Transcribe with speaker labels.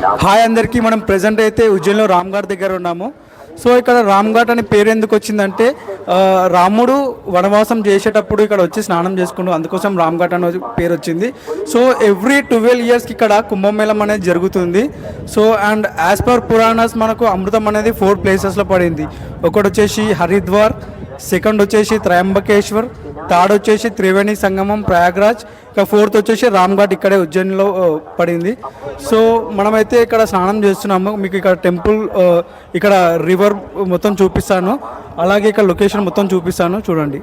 Speaker 1: Hi అందరికీ, మనం present అయితే ఉజ్జయిన్లో రామ్ ఘాట్ దగ్గర ఉన్నాము. సో ఇక్కడ రామ్ ఘాట్ అనే పేరు ఎందుకు వచ్చిందంటే రాముడు వనవాసం చేసేటప్పుడు ఇక్కడ వచ్చి స్నానం చేసుకుంటూ అందుకోసం రామ్ ఘాట్ అనే పేరు వచ్చింది. సో ఎవ్రీ 12 ఇయర్స్కి ఇక్కడ కుంభమేళం అనేది జరుగుతుంది. So and as per Puranas మనకు అమృతం అనేది 4 ప్లేసెస్లో పడింది. ఒకటి వచ్చేసి హరిద్వార్, సెకండ్ వచ్చేసి త్రయంబకేశ్వర్, థర్డ్ వచ్చేసి త్రివేణి సంగమం ప్రయాగ్రాజ్, ఇక ఫోర్త్ వచ్చేసి రామ్ ఘాట్ ఇక్కడే ఉజ్జయిన్లో పడింది. సో మనమైతే ఇక్కడ స్నానం చేస్తున్నాము. మీకు ఇక్కడ టెంపుల్, ఇక్కడ రివర్ మొత్తం చూపిస్తాను, అలాగే ఇక్కడ లొకేషన్ మొత్తం చూపిస్తాను, చూడండి.